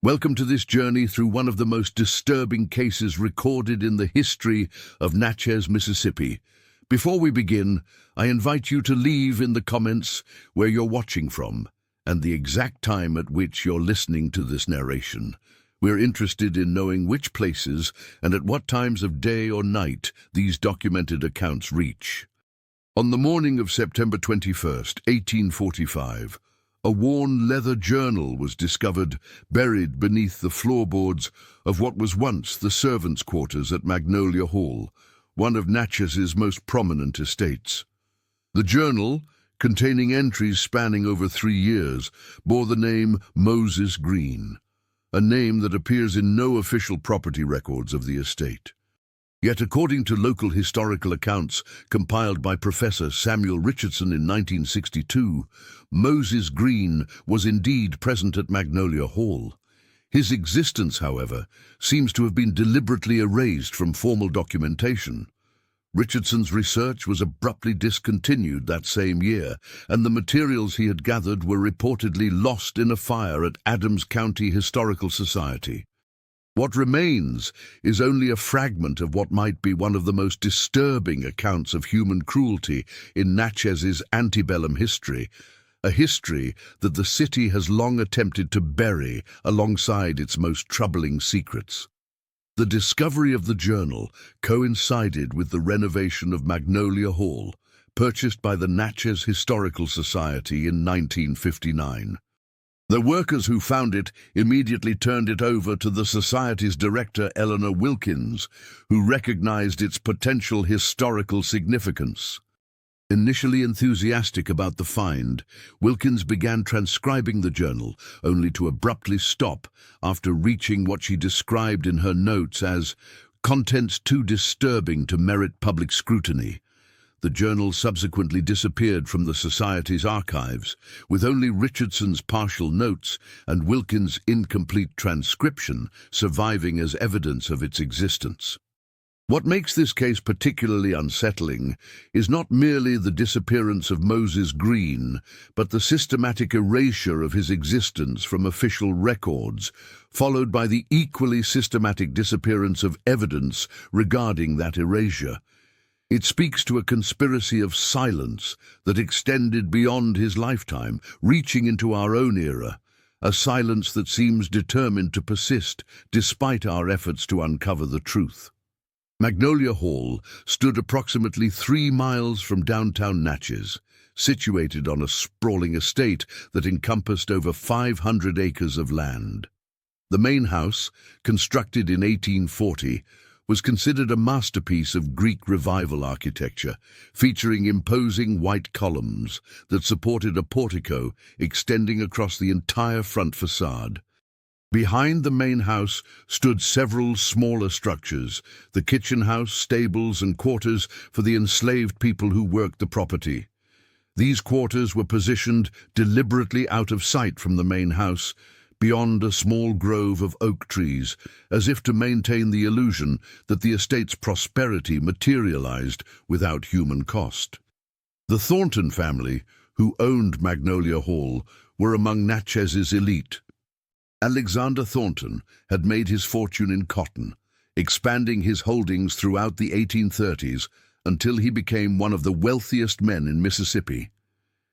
Welcome to this journey through one of the most disturbing cases recorded in the history of Natchez, Mississippi. Before we begin, I invite you to leave in the comments where you're watching from and the exact time at which you're listening to this narration. We're interested in knowing which places and at what times of day or night these documented accounts reach. On the morning of September 21st, 1845, a worn leather journal was discovered buried beneath the floorboards of what was once the servants' quarters at Magnolia Hall, one of Natchez's most prominent estates. The journal, containing entries spanning over 3 years, bore the name Moses Green, a name that appears in no official property records of the estate. Yet according to local historical accounts compiled by Professor Samuel Richardson in 1962, Moses Green was indeed present at Magnolia Hall. His existence, however, seems to have been deliberately erased from formal documentation. Richardson's research was abruptly discontinued that same year, and the materials he had gathered were reportedly lost in a fire at Adams County Historical Society. What remains is only a fragment of what might be one of the most disturbing accounts of human cruelty in Natchez's antebellum history, a history that the city has long attempted to bury alongside its most troubling secrets. The discovery of the journal coincided with the renovation of Magnolia Hall, purchased by the Natchez Historical Society in 1959. The workers who found it immediately turned it over to the Society's director, Eleanor Wilkins, who recognized its potential historical significance. Initially enthusiastic about the find, Wilkins began transcribing the journal, only to abruptly stop after reaching what she described in her notes as contents too disturbing to merit public scrutiny. The journal subsequently disappeared from the Society's archives, with only Richardson's partial notes and Wilkins' incomplete transcription surviving as evidence of its existence. What makes this case particularly unsettling is not merely the disappearance of Moses Green, but the systematic erasure of his existence from official records, followed by the equally systematic disappearance of evidence regarding that erasure. It speaks to a conspiracy of silence that extended beyond his lifetime, reaching into our own era, a silence that seems determined to persist despite our efforts to uncover the truth. Magnolia Hall stood approximately 3 miles from downtown Natchez, situated on a sprawling estate that encompassed over 500 acres of land. The main house, constructed in 1840, was considered a masterpiece of Greek Revival architecture, featuring imposing white columns that supported a portico extending across the entire front facade. Behind the main house stood several smaller structures, the kitchen house, stables, and quarters for the enslaved people who worked the property. These quarters were positioned deliberately out of sight from the main house, beyond a small grove of oak trees, as if to maintain the illusion that the estate's prosperity materialized without human cost. The Thornton family, who owned Magnolia Hall, were among Natchez's elite. Alexander Thornton had made his fortune in cotton, expanding his holdings throughout the 1830s until he became one of the wealthiest men in Mississippi.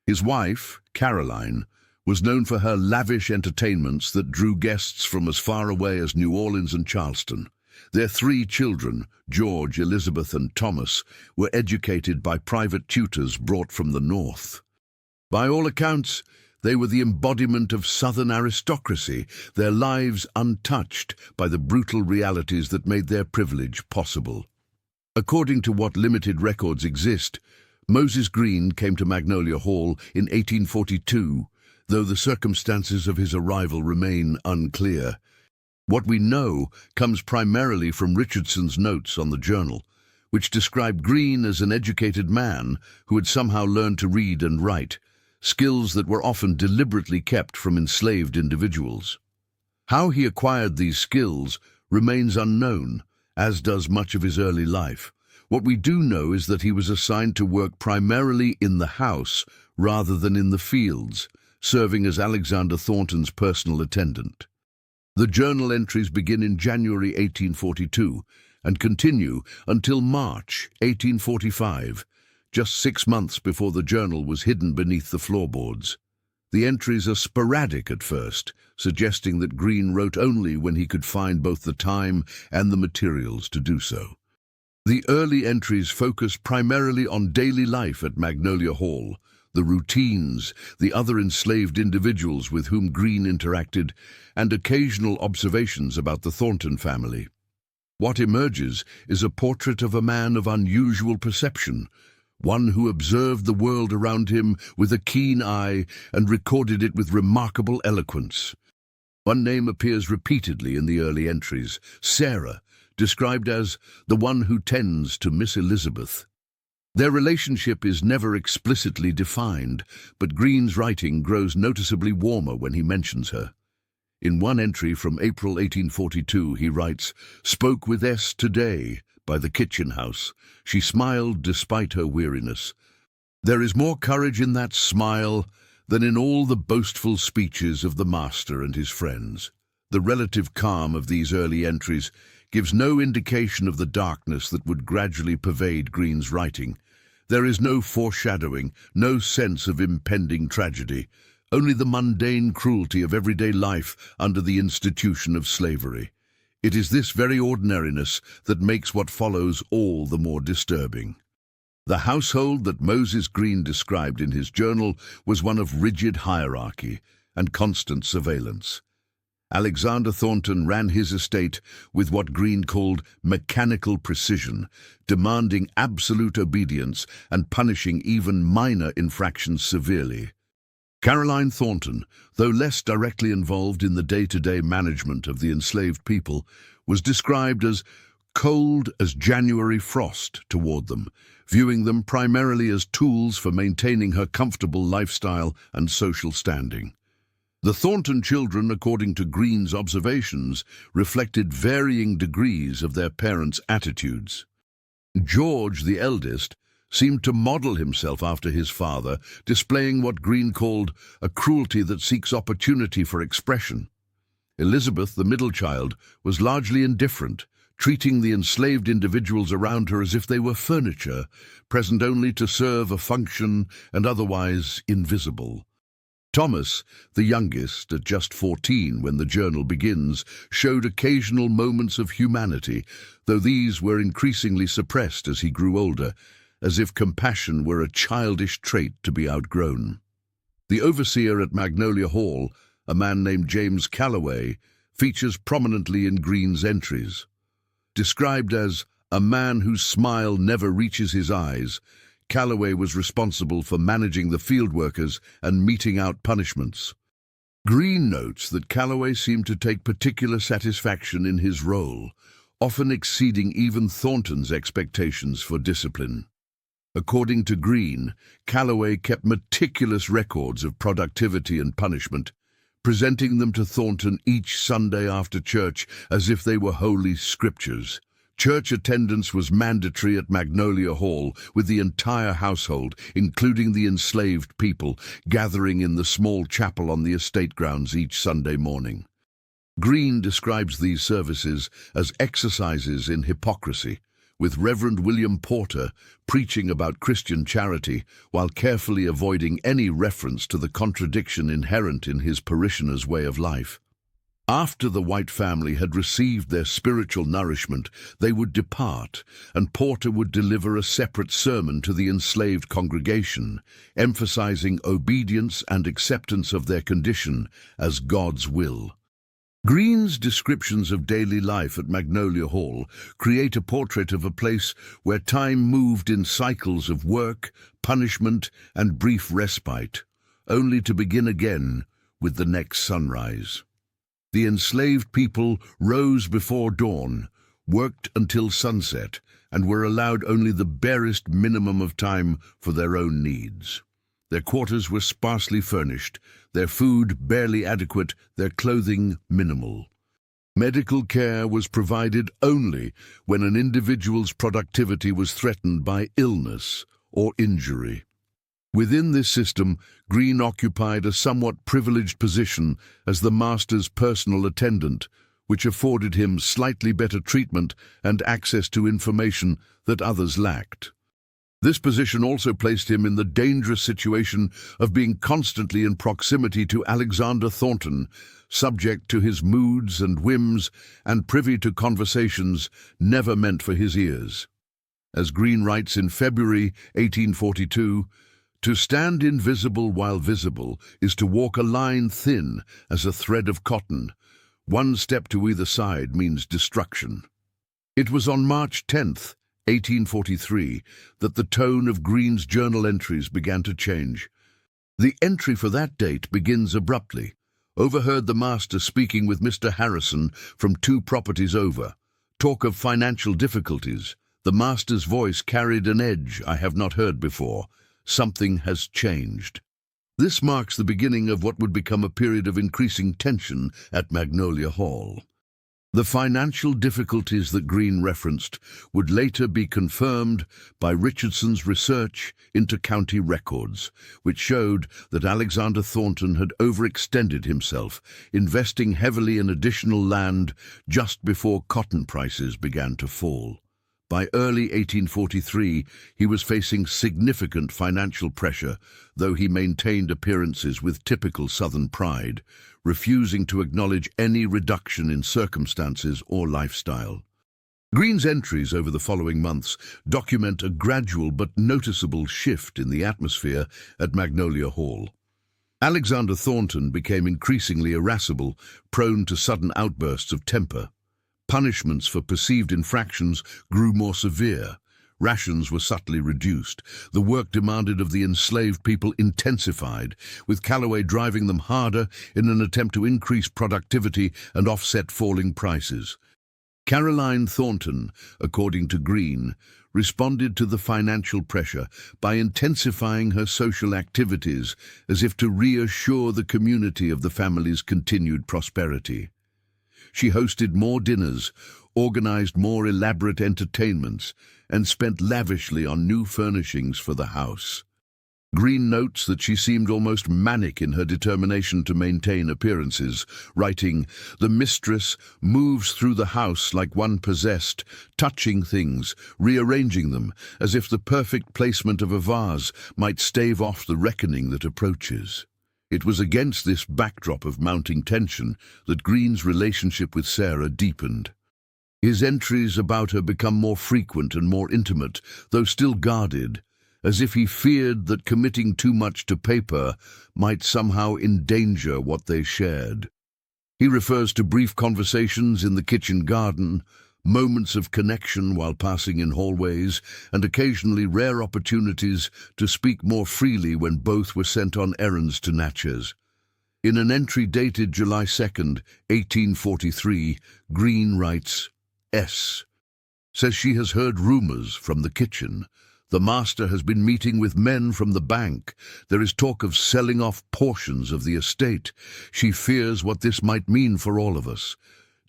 His wife, Caroline, was known for her lavish entertainments that drew guests from as far away as New Orleans and Charleston. Their 3 children, George, Elizabeth, and Thomas, were educated by private tutors brought from the North. By all accounts, they were the embodiment of Southern aristocracy, their lives untouched by the brutal realities that made their privilege possible. According to what limited records exist, Moses Green came to Magnolia Hall in 1842, though the circumstances of his arrival remain unclear. What we know comes primarily from Richardson's notes on the journal, which describe Green as an educated man who had somehow learned to read and write, skills that were often deliberately kept from enslaved individuals. How he acquired these skills remains unknown, as does much of his early life. What we do know is that he was assigned to work primarily in the house rather than in the fields, serving as Alexander Thornton's personal attendant. The journal entries begin in January 1842 and continue until March 1845, just 6 months before the journal was hidden beneath the floorboards. The entries are sporadic at first, suggesting that Green wrote only when he could find both the time and the materials to do so. The early entries focus primarily on daily life at Magnolia Hall, the routines, the other enslaved individuals with whom Green interacted, and occasional observations about the Thornton family. What emerges is a portrait of a man of unusual perception, one who observed the world around him with a keen eye and recorded it with remarkable eloquence. One name appears repeatedly in the early entries: Sarah, described as the one who tends to Miss Elizabeth. Their relationship is never explicitly defined, but Green's writing grows noticeably warmer when he mentions her. In one entry from April 1842, he writes, "Spoke with S today by the kitchen house. She smiled despite her weariness. There is more courage in that smile than in all the boastful speeches of the master and his friends." The relative calm of these early entries gives no indication of the darkness that would gradually pervade Green's writing. There is no foreshadowing, no sense of impending tragedy, only the mundane cruelty of everyday life under the institution of slavery. It is this very ordinariness that makes what follows all the more disturbing. The household that Moses Green described in his journal was one of rigid hierarchy and constant surveillance. Alexander Thornton ran his estate with what Green called mechanical precision, demanding absolute obedience and punishing even minor infractions severely. Caroline Thornton, though less directly involved in the day-to-day management of the enslaved people, was described as cold as January frost toward them, viewing them primarily as tools for maintaining her comfortable lifestyle and social standing. The Thornton children, according to Green's observations, reflected varying degrees of their parents' attitudes. George, the eldest, seemed to model himself after his father, displaying what Green called a cruelty that seeks opportunity for expression. Elizabeth, the middle child, was largely indifferent, treating the enslaved individuals around her as if they were furniture, present only to serve a function and otherwise invisible. Thomas, the youngest, at just 14 when the journal begins, showed occasional moments of humanity, though these were increasingly suppressed as he grew older, as if compassion were a childish trait to be outgrown. The overseer at Magnolia Hall, a man named James Calloway, features prominently in Green's entries. Described as a man whose smile never reaches his eyes, Calloway was responsible for managing the field workers and meting out punishments. Green notes that Calloway seemed to take particular satisfaction in his role, often exceeding even Thornton's expectations for discipline. According to Green, Calloway kept meticulous records of productivity and punishment, presenting them to Thornton each Sunday after church as if they were holy scriptures. Church attendance was mandatory at Magnolia Hall, with the entire household, including the enslaved people, gathering in the small chapel on the estate grounds each Sunday morning. Green describes these services as exercises in hypocrisy, with Reverend William Porter preaching about Christian charity while carefully avoiding any reference to the contradiction inherent in his parishioners' way of life. After the white family had received their spiritual nourishment, they would depart, and Porter would deliver a separate sermon to the enslaved congregation, emphasizing obedience and acceptance of their condition as God's will. Green's descriptions of daily life at Magnolia Hall create a portrait of a place where time moved in cycles of work, punishment, and brief respite, only to begin again with the next sunrise. The enslaved people rose before dawn, worked until sunset, and were allowed only the barest minimum of time for their own needs. Their quarters were sparsely furnished, their food barely adequate, their clothing minimal. Medical care was provided only when an individual's productivity was threatened by illness or injury. Within this system, Green occupied a somewhat privileged position as the master's personal attendant, which afforded him slightly better treatment and access to information that others lacked. This position also placed him in the dangerous situation of being constantly in proximity to Alexander Thornton, subject to his moods and whims and privy to conversations never meant for his ears. As Green writes in February 1842, "To stand invisible while visible is to walk a line thin as a thread of cotton. One step to either side means destruction." It was on March 10th, 1843, that the tone of Green's journal entries began to change. The entry for that date begins abruptly. "Overheard the master speaking with Mr. Harrison from 2 properties over. Talk of financial difficulties. The master's voice carried an edge I have not heard before. Something has changed." This marks the beginning of what would become a period of increasing tension at Magnolia Hall. The financial difficulties that Green referenced would later be confirmed by Richardson's research into county records, which showed that Alexander Thornton had overextended himself, investing heavily in additional land just before cotton prices began to fall. By early 1843, he was facing significant financial pressure, though he maintained appearances with typical Southern pride, refusing to acknowledge any reduction in circumstances or lifestyle. Green's entries over the following months document a gradual but noticeable shift in the atmosphere at Magnolia Hall. Alexander Thornton became increasingly irascible, prone to sudden outbursts of temper. Punishments for perceived infractions grew more severe. Rations were subtly reduced. The work demanded of the enslaved people intensified, with Calloway driving them harder in an attempt to increase productivity and offset falling prices. Caroline Thornton, according to Green, responded to the financial pressure by intensifying her social activities as if to reassure the community of the family's continued prosperity. She hosted more dinners, organized more elaborate entertainments, and spent lavishly on new furnishings for the house. Green notes that she seemed almost manic in her determination to maintain appearances, writing, "The mistress moves through the house like one possessed, touching things, rearranging them, as if the perfect placement of a vase might stave off the reckoning that approaches." It was against this backdrop of mounting tension that Green's relationship with Sarah deepened. His entries about her become more frequent and more intimate, though still guarded, as if he feared that committing too much to paper might somehow endanger what they shared. He refers to brief conversations in the kitchen garden, moments of connection while passing in hallways, and occasionally rare opportunities to speak more freely when both were sent on errands to Natchez. In an entry dated July 2nd, 1843, Green writes, "S. says she has heard rumors from the kitchen. The master has been meeting with men from the bank. There is talk of selling off portions of the estate. She fears what this might mean for all of us.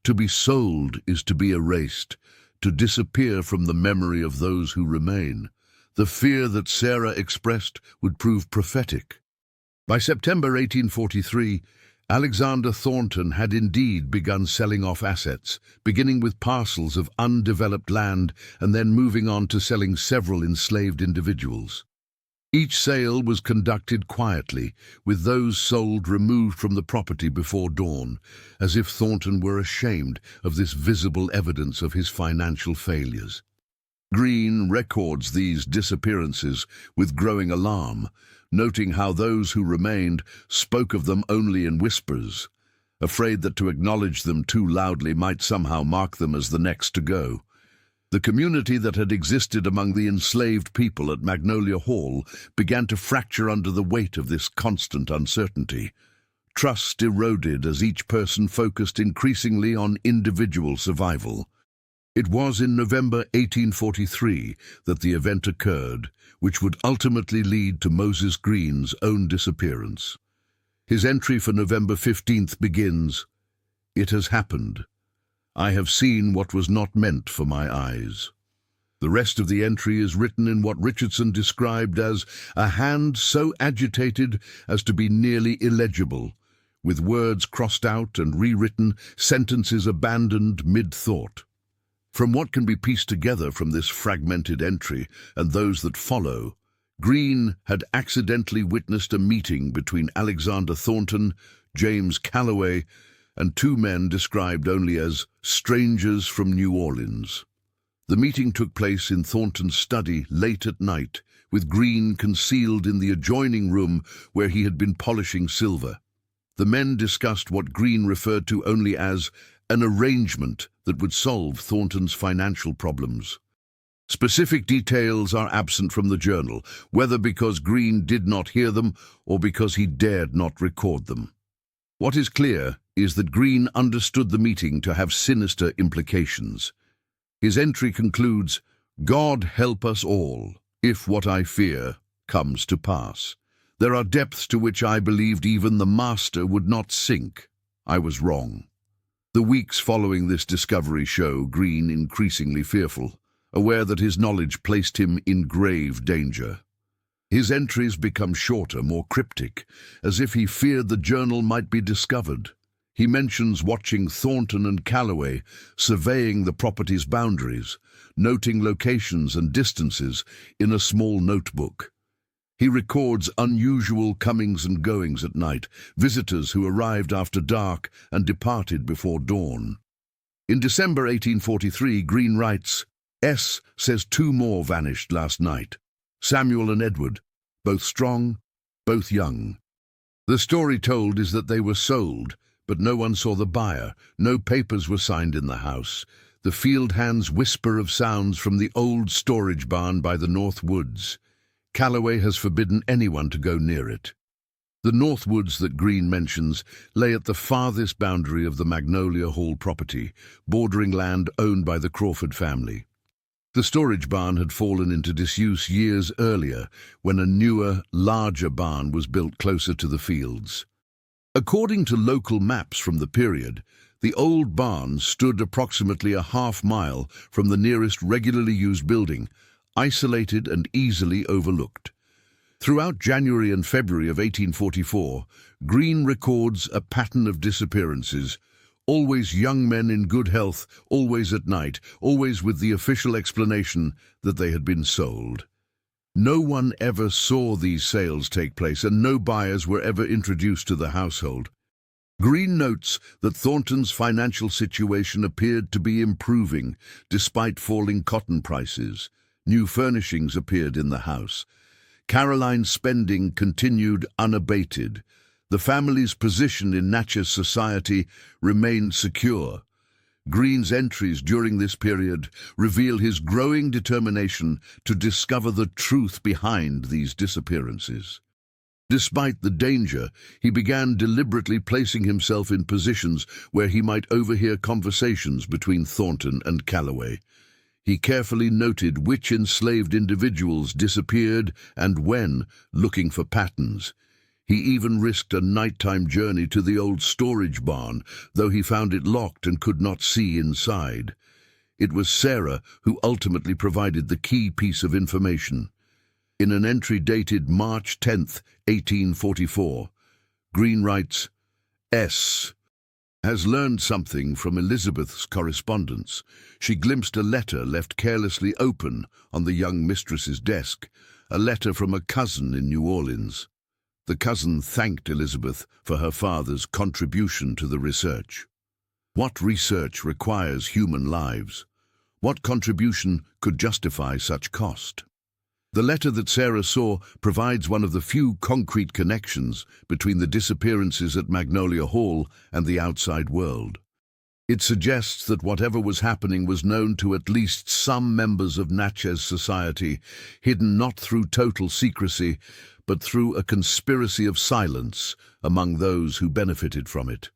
To be sold is to be erased, to disappear from the memory of those who remain. The fear that Sarah expressed would prove prophetic." By September 1843, Alexander Thornton had indeed begun selling off assets, beginning with parcels of undeveloped land and then moving on to selling several enslaved individuals. Each sale was conducted quietly, with those sold removed from the property before dawn, as if Thornton were ashamed of this visible evidence of his financial failures. Green records these disappearances with growing alarm, noting how those who remained spoke of them only in whispers, afraid that to acknowledge them too loudly might somehow mark them as the next to go. The community that had existed among the enslaved people at Magnolia Hall began to fracture under the weight of this constant uncertainty. Trust eroded as each person focused increasingly on individual survival. It was in November 1843 that the event occurred, which would ultimately lead to Moses Green's own disappearance. His entry for November 15th begins, "It has happened. I have seen what was not meant for my eyes." The rest of the entry is written in what Richardson described as a hand so agitated as to be nearly illegible, with words crossed out and rewritten, sentences abandoned mid-thought. From what can be pieced together from this fragmented entry and those that follow, Green had accidentally witnessed a meeting between Alexander Thornton, James Calloway, and two men described only as strangers from New Orleans. The meeting took place in Thornton's study late at night, with Green concealed in the adjoining room where he had been polishing silver. The men discussed what Green referred to only as an arrangement that would solve Thornton's financial problems. Specific details are absent from the journal, whether because Green did not hear them or because he dared not record them. What is clear is that Green understood the meeting to have sinister implications. His entry concludes, "God help us all, if what I fear comes to pass. There are depths to which I believed even the master would not sink. I was wrong." The weeks following this discovery show Green increasingly fearful, aware that his knowledge placed him in grave danger. His entries become shorter, more cryptic, as if he feared the journal might be discovered. He mentions watching Thornton and Calloway surveying the property's boundaries, noting locations and distances in a small notebook. He records unusual comings and goings at night, visitors who arrived after dark and departed before dawn. In December 1843, Green writes, "S. says two more vanished last night, Samuel and Edward, both strong, both young. The story told is that they were sold, but no one saw the buyer, no papers were signed in the house. The field hands whisper of sounds from the old storage barn by the North Woods. Calloway has forbidden anyone to go near it." The North Woods that Green mentions lay at the farthest boundary of the Magnolia Hall property, bordering land owned by the Crawford family. The storage barn had fallen into disuse years earlier, when a newer, larger barn was built closer to the fields. According to local maps from the period, the old barn stood approximately a half-mile from the nearest regularly used building, isolated and easily overlooked. Throughout January and February of 1844, Green records a pattern of disappearances, always young men in good health, always at night, always with the official explanation that they had been sold. No one ever saw these sales take place, and no buyers were ever introduced to the household. Green notes that Thornton's financial situation appeared to be improving, despite falling cotton prices. New furnishings appeared in the house. Caroline's spending continued unabated. The family's position in Natchez society remained secure. Green's entries during this period reveal his growing determination to discover the truth behind these disappearances. Despite the danger, he began deliberately placing himself in positions where he might overhear conversations between Thornton and Calloway. He carefully noted which enslaved individuals disappeared and when, looking for patterns. He even risked a nighttime journey to the old storage barn, though he found it locked and could not see inside. It was Sarah who ultimately provided the key piece of information. In an entry dated March 10, 1844, Green writes, "S. has learned something from Elizabeth's correspondence. She glimpsed a letter left carelessly open on the young mistress's desk, a letter from a cousin in New Orleans. The cousin thanked Elizabeth for her father's contribution to the research. What research requires human lives? What contribution could justify such cost?" The letter that Sarah saw provides one of the few concrete connections between the disappearances at Magnolia Hall and the outside world. It suggests that whatever was happening was known to at least some members of Natchez society, hidden not through total secrecy, but through a conspiracy of silence among those who benefited from it.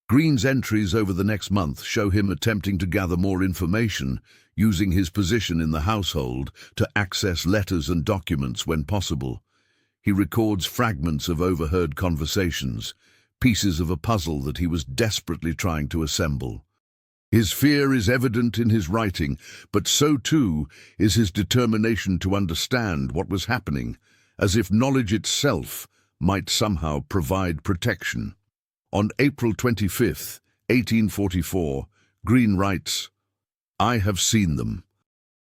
Green's entries over the next month show him attempting to gather more information, using his position in the household to access letters and documents when possible. He records fragments of overheard conversations, pieces of a puzzle that he was desperately trying to assemble. His fear is evident in his writing, but so too is his determination to understand what was happening, as if knowledge itself might somehow provide protection. On April 25th, 1844, Green writes, "I have seen them.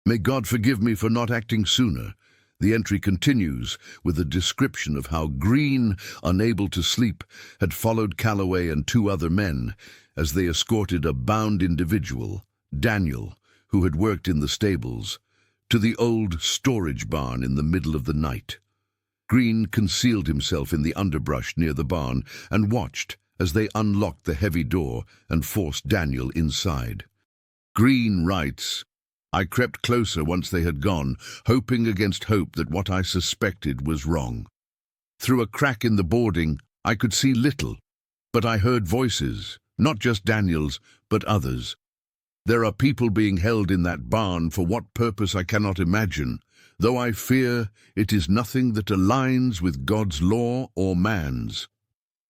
May God forgive me for not acting sooner." The entry continues with a description of how Green, unable to sleep, had followed Calloway and two other men as they escorted a bound individual, Daniel, who had worked in the stables, to the old storage barn in the middle of the night. Green concealed himself in the underbrush near the barn and watched as they unlocked the heavy door and forced Daniel inside. Green writes, "I crept closer once they had gone, hoping against hope that what I suspected was wrong. Through a crack in the boarding, I could see little, but I heard voices, not just Daniel's, but others. There are people being held in that barn for what purpose I cannot imagine, though I fear it is nothing that aligns with God's law or man's."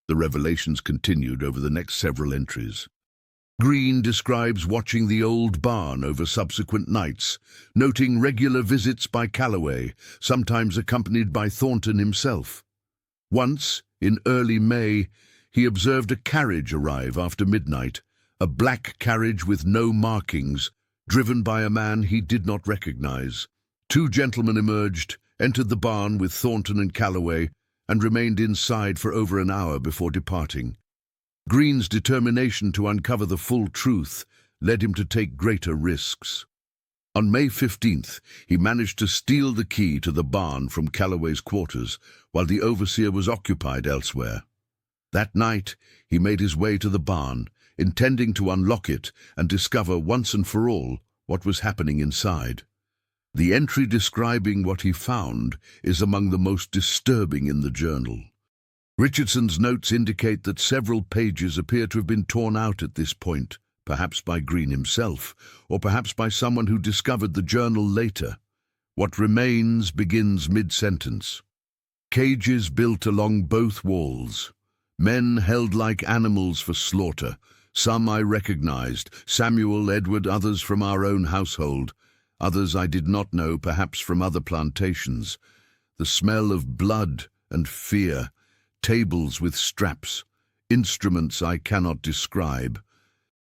The revelations continued over the next several entries. Green describes watching the old barn over subsequent nights, noting regular visits by Calloway, sometimes accompanied by Thornton himself. Once, in early May, he observed a carriage arrive after midnight, a black carriage with no markings, driven by a man he did not recognize. Two gentlemen emerged, entered the barn with Thornton and Calloway, and remained inside for over an hour before departing. Green's determination to uncover the full truth led him to take greater risks. On May 15th, he managed to steal the key to the barn from Calloway's quarters, while the overseer was occupied elsewhere. That night, he made his way to the barn, intending to unlock it and discover once and for all what was happening inside. The entry describing what he found is among the most disturbing in the journal. Richardson's notes indicate that several pages appear to have been torn out at this point, perhaps by Green himself, or perhaps by someone who discovered the journal later. What remains begins mid-sentence. "Cages built along both walls. Men held like animals for slaughter. Some I recognized, Samuel, Edward, others from our own household. Others I did not know, perhaps from other plantations. The smell of blood and fear. Tables with straps. Instruments I cannot describe.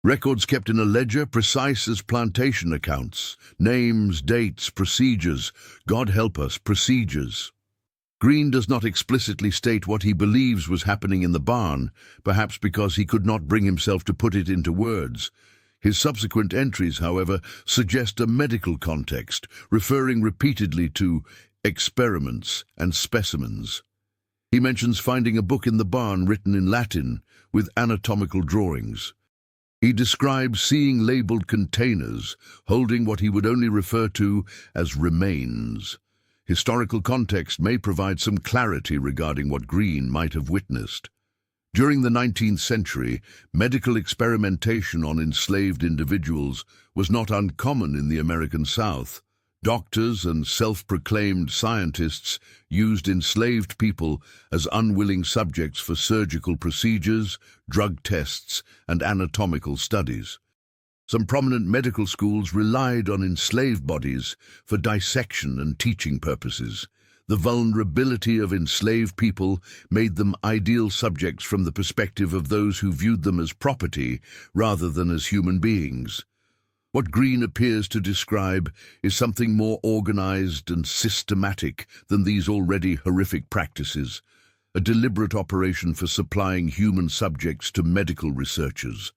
Records kept in a ledger precise as plantation accounts. Names, dates, procedures. God help us, procedures." Green does not explicitly state what he believes was happening in the barn, perhaps because he could not bring himself to put it into words. His subsequent entries, however, suggest a medical context, referring repeatedly to experiments and specimens. He mentions finding a book in the barn written in Latin with anatomical drawings. He describes seeing labeled containers holding what he would only refer to as remains. Historical context may provide some clarity regarding what Green might have witnessed. During the 19th century, medical experimentation on enslaved individuals was not uncommon in the American South. Doctors and self-proclaimed scientists used enslaved people as unwilling subjects for surgical procedures, drug tests, and anatomical studies. Some prominent medical schools relied on enslaved bodies for dissection and teaching purposes. The vulnerability of enslaved people made them ideal subjects from the perspective of those who viewed them as property rather than as human beings. What Green appears to describe is something more organized and systematic than these already horrific practices, a deliberate operation for supplying human subjects to medical researchers.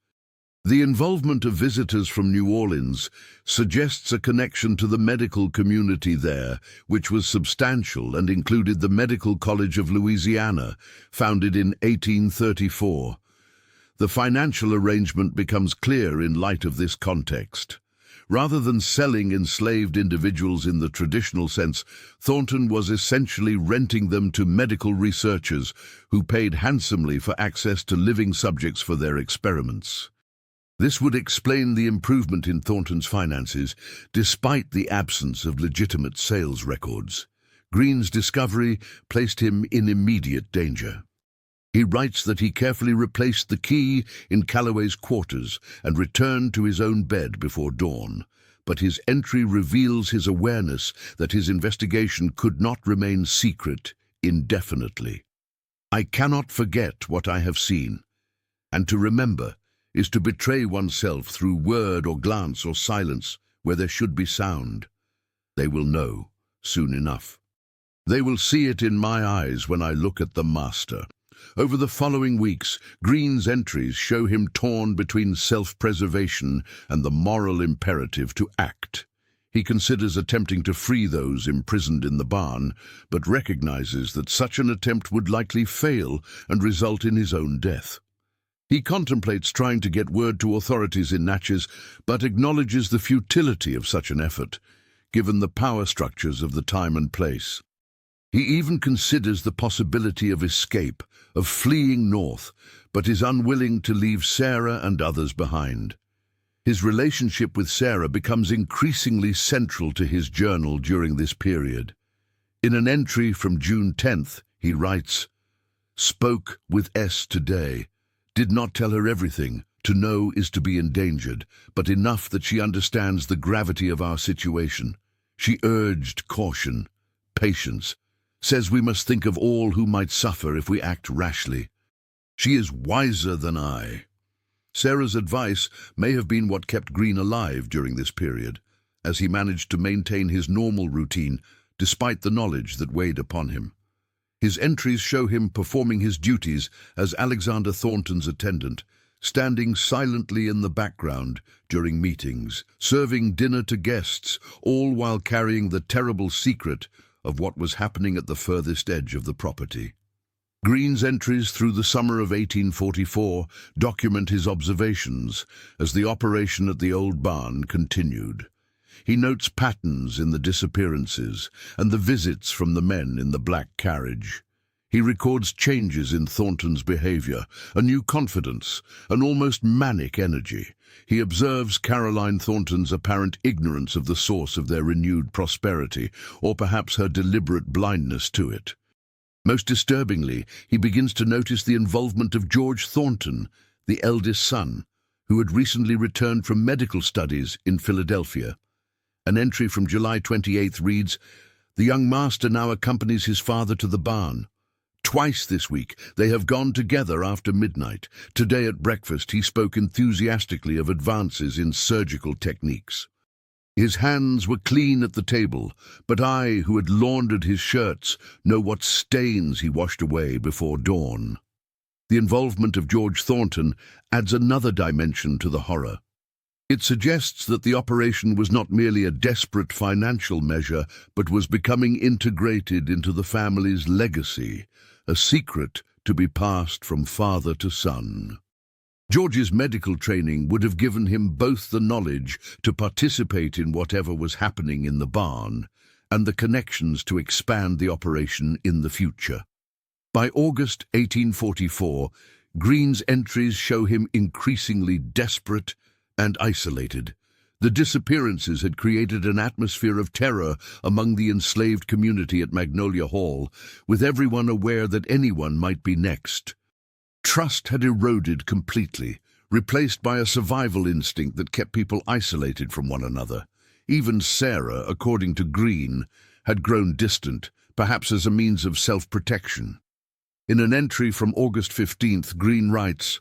The involvement of visitors from New Orleans suggests a connection to the medical community there, which was substantial and included the Medical College of Louisiana, founded in 1834. The financial arrangement becomes clear in light of this context. Rather than selling enslaved individuals in the traditional sense, Thornton was essentially renting them to medical researchers who paid handsomely for access to living subjects for their experiments. This would explain the improvement in Thornton's finances, despite the absence of legitimate sales records. Green's discovery placed him in immediate danger. He writes that he carefully replaced the key in Calloway's quarters and returned to his own bed before dawn. But his entry reveals his awareness that his investigation could not remain secret indefinitely. I cannot forget what I have seen, and to remember is to betray oneself through word or glance or silence where there should be sound. They will know soon enough. They will see it in my eyes when I look at the master. Over the following weeks, Green's entries show him torn between self-preservation and the moral imperative to act. He considers attempting to free those imprisoned in the barn, but recognizes that such an attempt would likely fail and result in his own death. He contemplates trying to get word to authorities in Natchez, but acknowledges the futility of such an effort, given the power structures of the time and place. He even considers the possibility of escape, of fleeing north, but is unwilling to leave Sarah and others behind. His relationship with Sarah becomes increasingly central to his journal during this period. In an entry from June 10th, he writes, "Spoke with S today. Did not tell her everything. To know is to be endangered, but enough that she understands the gravity of our situation. She urged caution, patience, says we must think of all who might suffer if we act rashly. She is wiser than I." Sarah's advice may have been what kept Green alive during this period, as he managed to maintain his normal routine despite the knowledge that weighed upon him. His entries show him performing his duties as Alexander Thornton's attendant, standing silently in the background during meetings, serving dinner to guests, all while carrying the terrible secret of what was happening at the furthest edge of the property. Green's entries through the summer of 1844 document his observations as the operation at the old barn continued. He notes patterns in the disappearances and the visits from the men in the black carriage. He records changes in Thornton's behavior, a new confidence, an almost manic energy. He observes Caroline Thornton's apparent ignorance of the source of their renewed prosperity, or perhaps her deliberate blindness to it. Most disturbingly, he begins to notice the involvement of George Thornton, the eldest son, who had recently returned from medical studies in Philadelphia. An entry from July 28th reads, "The young master now accompanies his father to the barn. Twice this week they have gone together after midnight. Today at breakfast he spoke enthusiastically of advances in surgical techniques. His hands were clean at the table, but I, who had laundered his shirts, know what stains he washed away before dawn." The involvement of George Thornton adds another dimension to the horror. It suggests that the operation was not merely a desperate financial measure, but was becoming integrated into the family's legacy, a secret to be passed from father to son. George's medical training would have given him both the knowledge to participate in whatever was happening in the barn and the connections to expand the operation in the future. By August 1844, Green's entries show him increasingly desperate and isolated. The disappearances had created an atmosphere of terror among the enslaved community at Magnolia Hall, with everyone aware that anyone might be next. Trust had eroded completely, replaced by a survival instinct that kept people isolated from one another. Even Sarah, according to Green, had grown distant, perhaps as a means of self-protection. In an entry from August 15th, Green writes,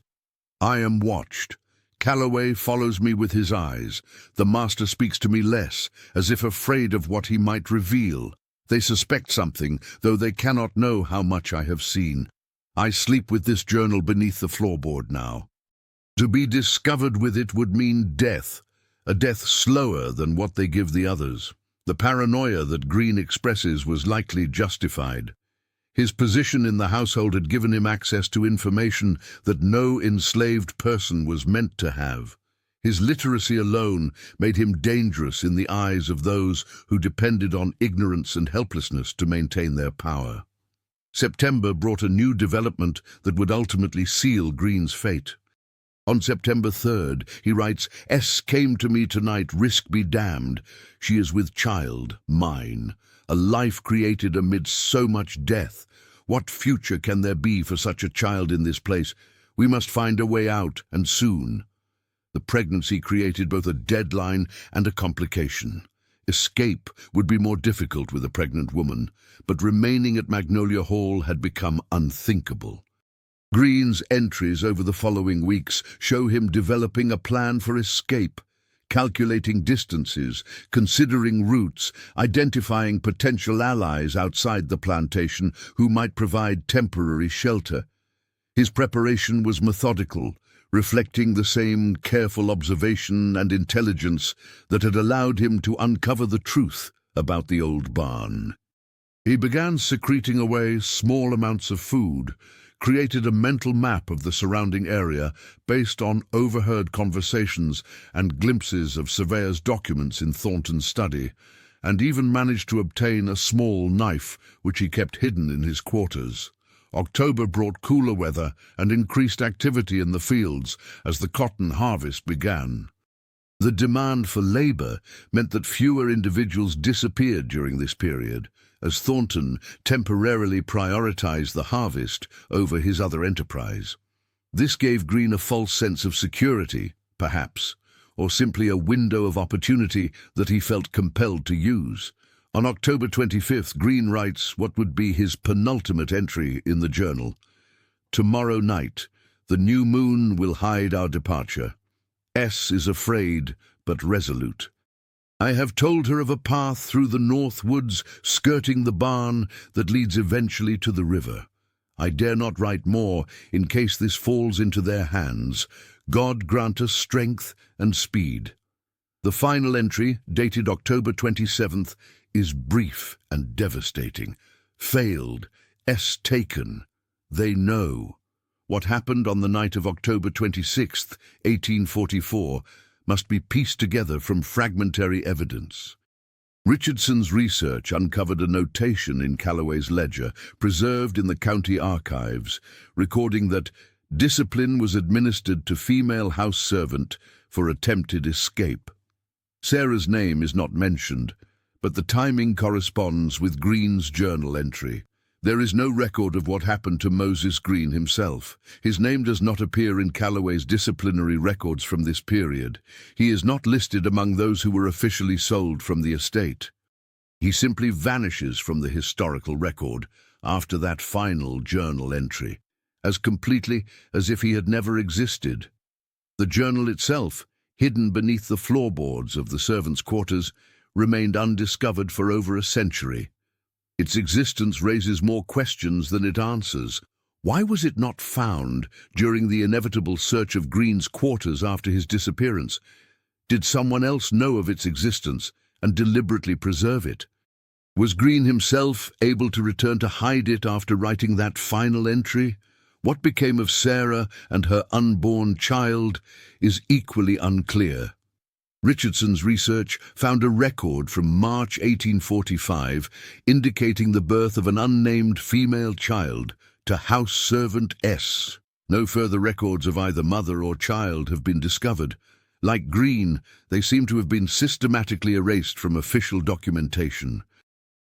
"I am watched. Calloway follows me with his eyes. The master speaks to me less, as if afraid of what he might reveal. They suspect something, though they cannot know how much I have seen. I sleep with this journal beneath the floorboard now. To be discovered with it would mean death, a death slower than what they give the others." The paranoia that Green expresses was likely justified. His position in the household had given him access to information that no enslaved person was meant to have. His literacy alone made him dangerous in the eyes of those who depended on ignorance and helplessness to maintain their power. September brought a new development that would ultimately seal Green's fate. On September 3rd, he writes, "S came to me tonight, risk be damned. She is with child, mine, a life created amidst so much death. What future can there be for such a child in this place? We must find a way out, and soon. The pregnancy created both a deadline and a complication. Escape would be more difficult with a pregnant woman, but remaining at Magnolia Hall had become unthinkable. Green's entries over the following weeks show him developing a plan for escape, calculating distances, considering routes, identifying potential allies outside the plantation who might provide temporary shelter. His preparation was methodical, reflecting the same careful observation and intelligence that had allowed him to uncover the truth about the old barn. He began secreting away small amounts of food, created a mental map of the surrounding area based on overheard conversations and glimpses of surveyor's documents in Thornton's study, and even managed to obtain a small knife which he kept hidden in his quarters. October brought cooler weather and increased activity in the fields as the cotton harvest began. The demand for labor meant that fewer individuals disappeared during this period, as Thornton temporarily prioritized the harvest over his other enterprise. This gave Green a false sense of security, perhaps, or simply a window of opportunity that he felt compelled to use. On October 25th, Green writes what would be his penultimate entry in the journal. "Tomorrow night, the new moon will hide our departure. S is afraid, but resolute. I have told her of a path through the north woods skirting the barn that leads eventually to the river. I dare not write more in case this falls into their hands. God grant us strength and speed." The final entry, dated October 27th, is brief and devastating. Failed. S taken. They know. What happened on the night of October 26th, 1844, must be pieced together from fragmentary evidence. Richardson's research uncovered a notation in Calloway's ledger, preserved in the county archives, recording that discipline was administered to female house servant for attempted escape. Sarah's name is not mentioned, but the timing corresponds with Green's journal entry. There is no record of what happened to Moses Green himself. His name does not appear in Calloway's disciplinary records from this period. He is not listed among those who were officially sold from the estate. He simply vanishes from the historical record after that final journal entry, as completely as if he had never existed. The journal itself, hidden beneath the floorboards of the servants' quarters, remained undiscovered for over a century. Its existence raises more questions than it answers. Why was it not found during the inevitable search of Green's quarters after his disappearance? Did someone else know of its existence and deliberately preserve it? Was Green himself able to return to hide it after writing that final entry? What became of Sarah and her unborn child is equally unclear. Richardson's research found a record from March 1845 indicating the birth of an unnamed female child to house servant S. No further records of either mother or child have been discovered. Like Green, they seem to have been systematically erased from official documentation.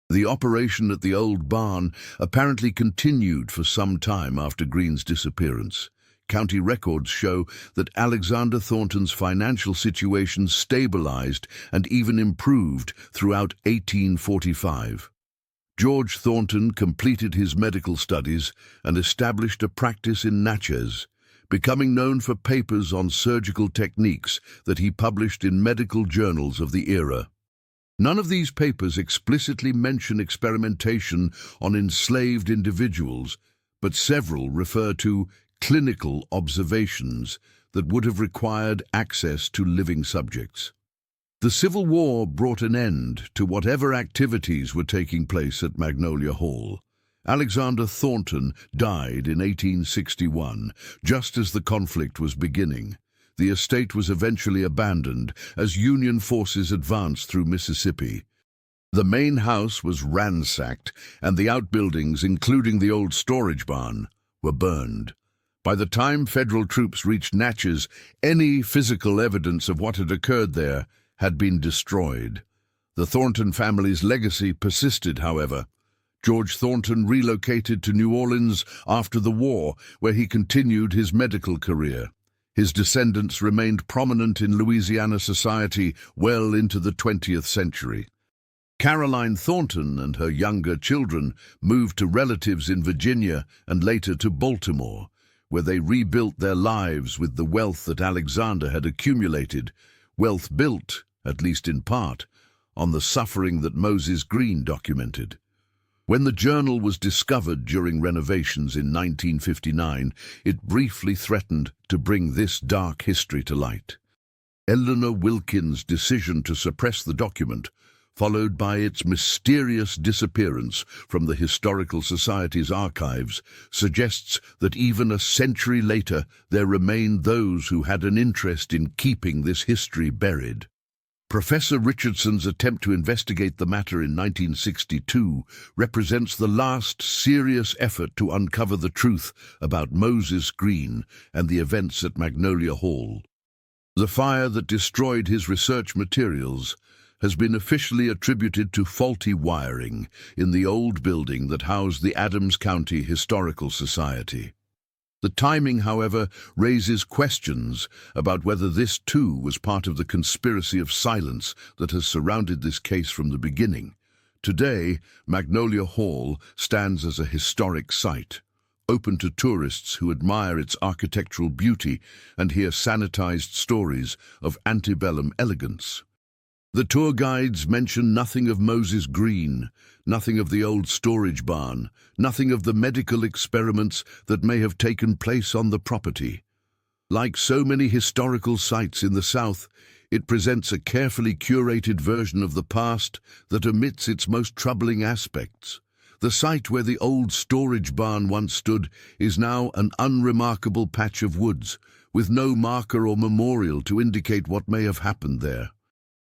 The operation at the old barn apparently continued for some time after Green's disappearance. County records show that Alexander Thornton's financial situation stabilized and even improved throughout 1845. George Thornton completed his medical studies and established a practice in Natchez, becoming known for papers on surgical techniques that he published in medical journals of the era. None of these papers explicitly mention experimentation on enslaved individuals, but several refer to clinical observations that would have required access to living subjects. The Civil War brought an end to whatever activities were taking place at Magnolia Hall. Alexander Thornton died in 1861, just as the conflict was beginning. The estate was eventually abandoned as Union forces advanced through Mississippi. The main house was ransacked, and the outbuildings, including the old storage barn, were burned. By the time federal troops reached Natchez, any physical evidence of what had occurred there had been destroyed. The Thornton family's legacy persisted, however. George Thornton relocated to New Orleans after the war, where he continued his medical career. His descendants remained prominent in Louisiana society well into the 20th century. Caroline Thornton and her younger children moved to relatives in Virginia and later to Baltimore, where they rebuilt their lives with the wealth that Alexander had accumulated, wealth built, at least in part, on the suffering that Moses Green documented. When the journal was discovered during renovations in 1959, it briefly threatened to bring this dark history to light. Eleanor Wilkins' decision to suppress the document, followed by its mysterious disappearance from the Historical Society's archives, suggests that even a century later there remained those who had an interest in keeping this history buried. Professor Richardson's attempt to investigate the matter in 1962 represents the last serious effort to uncover the truth about Moses Green and the events at Magnolia Hall. The fire that destroyed his research materials has been officially attributed to faulty wiring in the old building that housed the Adams County Historical Society. The timing, however, raises questions about whether this too was part of the conspiracy of silence that has surrounded this case from the beginning. Today, Magnolia Hall stands as a historic site, open to tourists who admire its architectural beauty and hear sanitized stories of antebellum elegance. The tour guides mention nothing of Moses Green, nothing of the old storage barn, nothing of the medical experiments that may have taken place on the property. Like so many historical sites in the South, it presents a carefully curated version of the past that omits its most troubling aspects. The site where the old storage barn once stood is now an unremarkable patch of woods, with no marker or memorial to indicate what may have happened there.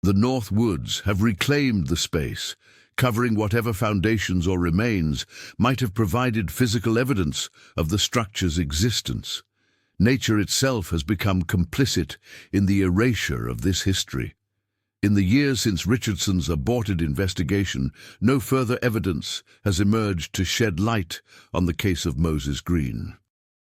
The North Woods have reclaimed the space, covering whatever foundations or remains might have provided physical evidence of the structure's existence. Nature itself has become complicit in the erasure of this history. In the years since Richardson's aborted investigation, no further evidence has emerged to shed light on the case of Moses Green.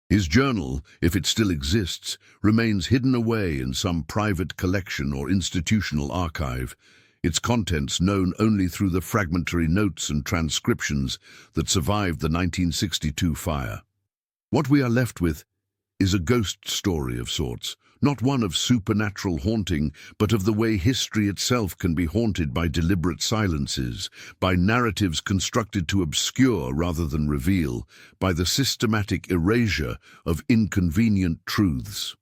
His journal, if it still exists, remains hidden away in some private collection or institutional archive, its contents known only through the fragmentary notes and transcriptions that survived the 1962 fire. What we are left with is a ghost story of sorts, not one of supernatural haunting, but of the way history itself can be haunted by deliberate silences, by narratives constructed to obscure rather than reveal, by the systematic erasure of inconvenient truths.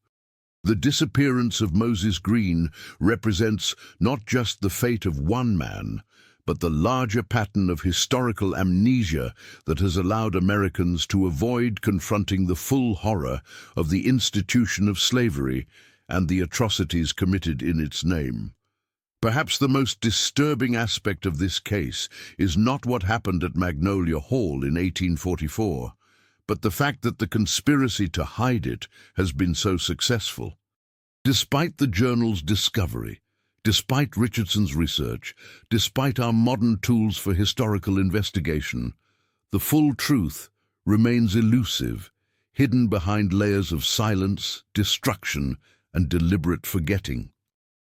The disappearance of Moses Green represents not just the fate of one man, but the larger pattern of historical amnesia that has allowed Americans to avoid confronting the full horror of the institution of slavery and the atrocities committed in its name. Perhaps the most disturbing aspect of this case is not what happened at Magnolia Hall in 1844, but the fact that the conspiracy to hide it has been so successful. Despite the journal's discovery, despite Richardson's research, despite our modern tools for historical investigation, the full truth remains elusive, hidden behind layers of silence, destruction, and deliberate forgetting.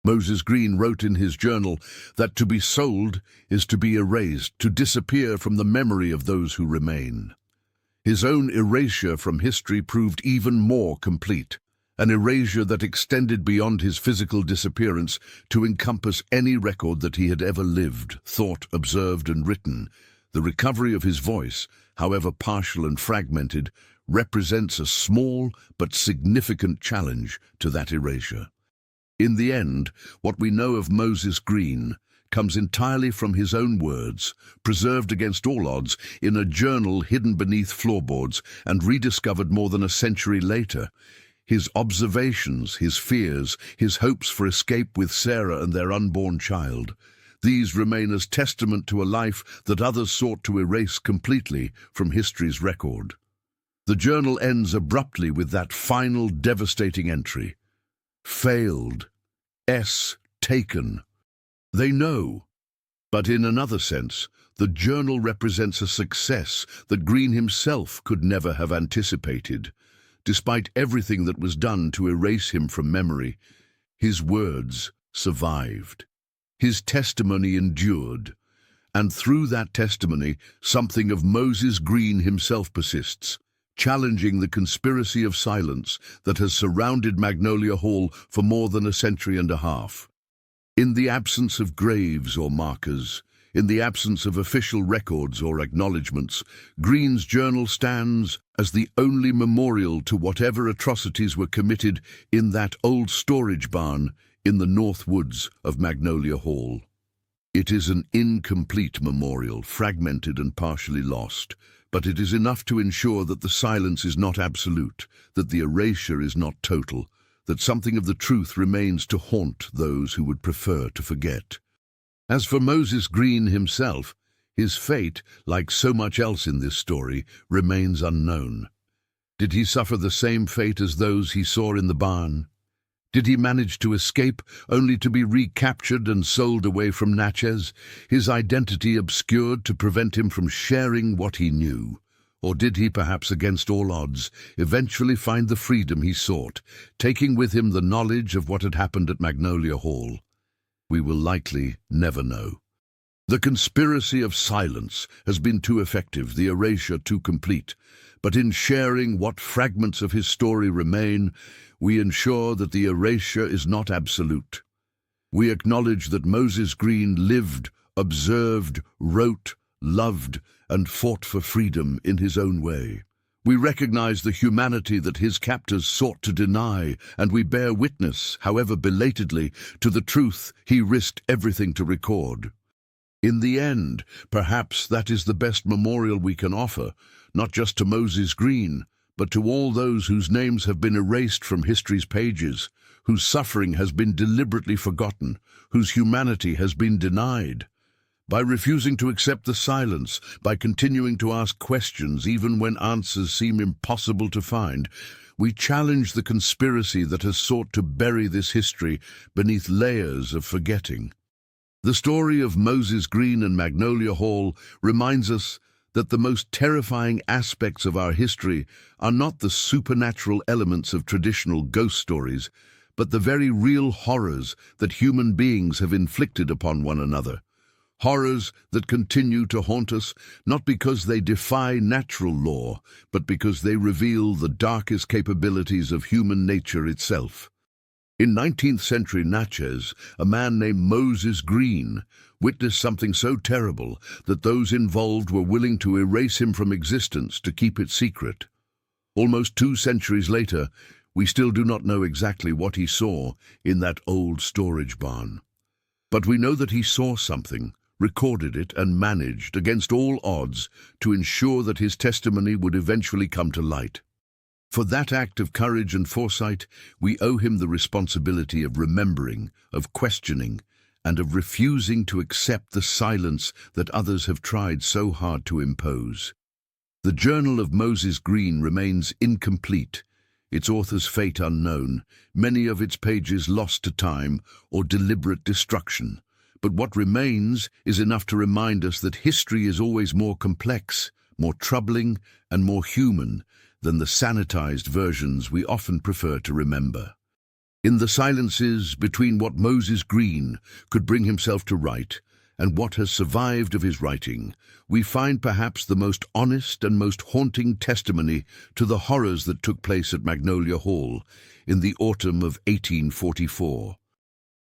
Moses Green wrote in his journal that to be sold is to be erased, to disappear from the memory of those who remain. His own erasure from history proved even more complete, an erasure that extended beyond his physical disappearance to encompass any record that he had ever lived, thought, observed, and written. The recovery of his voice, however partial and fragmented, represents a small but significant challenge to that erasure. In the end, what we know of Moses Green comes entirely from his own words, preserved against all odds in a journal hidden beneath floorboards and rediscovered more than a century later. His observations, his fears, his hopes for escape with Sarah and their unborn child, these remain as testament to a life that others sought to erase completely from history's record. The journal ends abruptly with that final devastating entry. Failed. S. Taken. They know. But in another sense, the journal represents a success that Green himself could never have anticipated. Despite everything that was done to erase him from memory, his words survived. His testimony endured. And through that testimony, something of Moses Green himself persists, challenging the conspiracy of silence that has surrounded Magnolia Hall for more than a century and a half. In the absence of graves or markers, in the absence of official records or acknowledgements, Green's journal stands as the only memorial to whatever atrocities were committed in that old storage barn in the north woods of Magnolia Hall. It is an incomplete memorial, fragmented and partially lost, but it is enough to ensure that the silence is not absolute, that the erasure is not total, that something of the truth remains to haunt those who would prefer to forget. As for Moses Green himself, his fate, like so much else in this story, remains unknown. Did he suffer the same fate as those he saw in the barn? Did he manage to escape, only to be recaptured and sold away from Natchez, his identity obscured to prevent him from sharing what he knew? Or did he, perhaps against all odds, eventually find the freedom he sought, taking with him the knowledge of what had happened at Magnolia Hall? We will likely never know. The conspiracy of silence has been too effective, the erasure too complete. But in sharing what fragments of his story remain, we ensure that the erasure is not absolute. We acknowledge that Moses Green lived, observed, wrote, loved, and fought for freedom in his own way. We recognize the humanity that his captors sought to deny, and we bear witness, however belatedly, to the truth he risked everything to record. In the end, perhaps that is the best memorial we can offer, not just to Moses Green, but to all those whose names have been erased from history's pages, whose suffering has been deliberately forgotten, whose humanity has been denied. By refusing to accept the silence, by continuing to ask questions even when answers seem impossible to find, we challenge the conspiracy that has sought to bury this history beneath layers of forgetting. The story of Moses Green and Magnolia Hall reminds us that the most terrifying aspects of our history are not the supernatural elements of traditional ghost stories, but the very real horrors that human beings have inflicted upon one another. Horrors that continue to haunt us, not because they defy natural law, but because they reveal the darkest capabilities of human nature itself. In 19th century Natchez, a man named Moses Green witnessed something so terrible that those involved were willing to erase him from existence to keep it secret. Almost 2 centuries later, we still do not know exactly what he saw in that old storage barn. But we know that he saw something, recorded it, and managed, against all odds, to ensure that his testimony would eventually come to light. For that act of courage and foresight, we owe him the responsibility of remembering, of questioning, and of refusing to accept the silence that others have tried so hard to impose. The Journal of Moses Green remains incomplete, its author's fate unknown, many of its pages lost to time or deliberate destruction. But what remains is enough to remind us that history is always more complex, more troubling, and more human than the sanitized versions we often prefer to remember. In the silences between what Moses Green could bring himself to write and what has survived of his writing, we find perhaps the most honest and most haunting testimony to the horrors that took place at Magnolia Hall in the autumn of 1844.